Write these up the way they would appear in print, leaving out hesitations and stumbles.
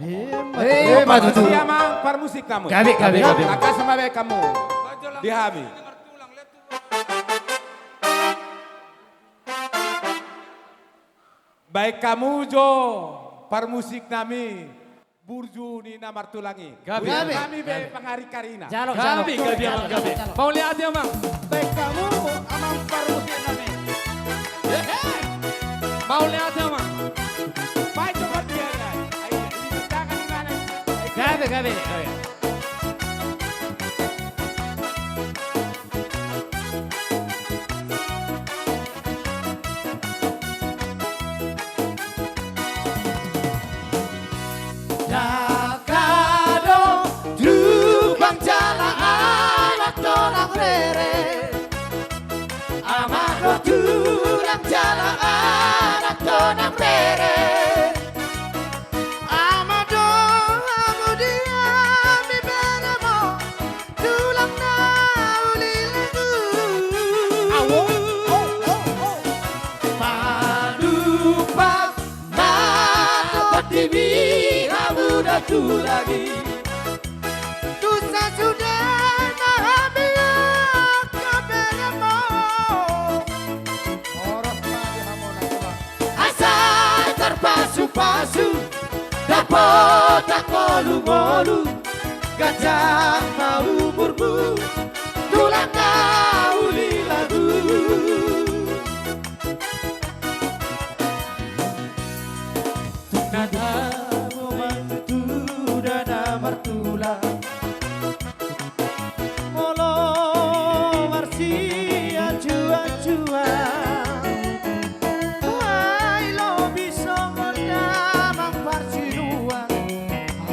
Hebat itu. Dia mah par musik kamu. Gabi. Kakak sama baik kamu. Dihami. Baik kamu Jo, par musik nami. Burju ni namar tulangi. Gabi. Kami be pangari karina. Gabi. Mau lihat dia mang. Baik kamu amang par musik nami. Mau lihat dia mang. Baik coba dia kan. Ayo, ini tangan di mana? Gabi. Dakado dubang jalan anak dorang rere amado tulang jalan anak dorang rere amado amudia mi beremo tulang na ulilagu padupak mata tibi tu lagi dosa sudah nahamil kaberemo asal terpasu-pasu dapat tak ngolu-ngolu gajah mau burbu tulang uli lagu nada martula molo marsia jua ai lo bisa ngedamang parsiruan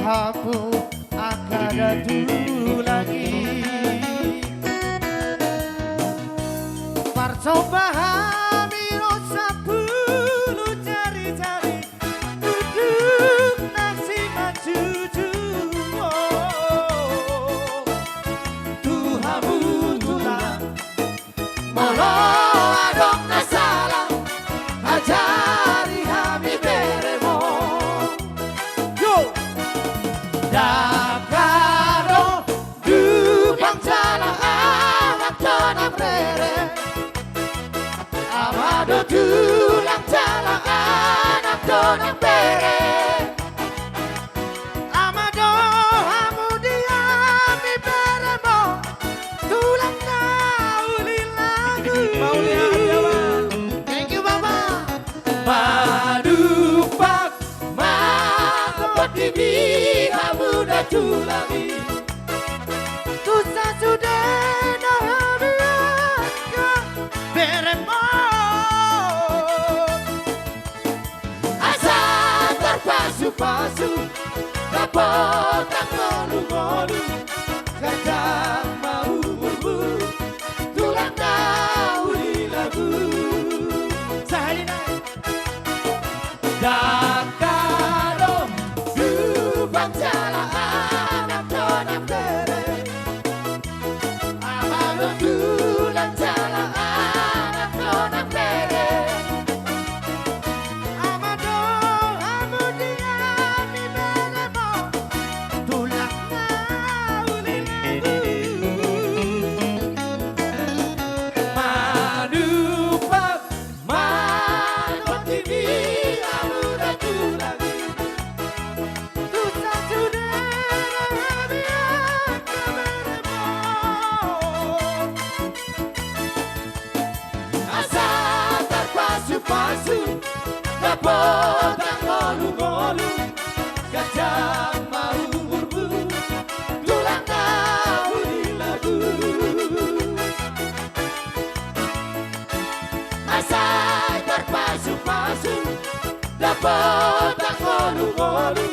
aku akan dadu lagi percobaan miro sepuluh cari-cari duduk nasi maju molo adong nasalah ajari hami beremo yo dakaro dubang jalan anak tonang rere amado tulang jalan anak tonang bere amado amudia mi beremo tulang mau lihat ya bang. Thank you mama. Padupak mantap TV kamu dah culangi. Susah sudah nahamil beremo. Asal terpasu-pasu dapat tak ngolu-ngolu gajah mau berburu tulang dakado dubang jalan anak tonang bere amado tulang jalan anak tonang bere amado amudia mi beremo tulang madupak manot TV pasu dapat tak ngolu-ngolu gajah mau berburu tulang uli lagu asal terpasu-pasu dapat tak ngolu-ngolu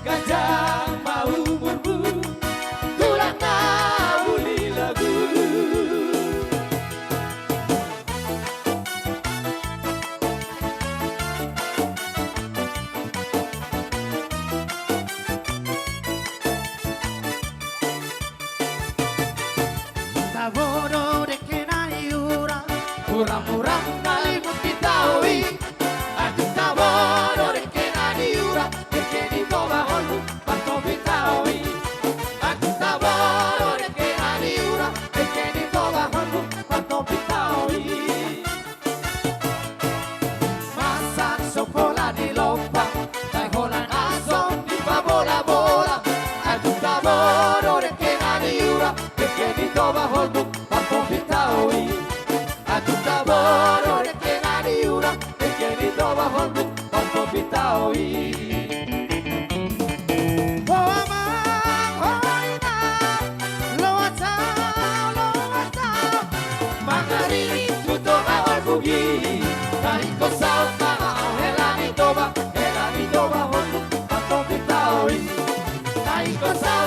gajah mau berburu tulang uli lagu Tabono de que naiura, pura-pura kali mesti tahu. Aduh tabono de que naiura, de que taui. Oh amang, oh ina, loa tau, Makariri tuto awal bugi, Kari ko sao mga helani toba, hondu, atong kitawi. Kari ko sao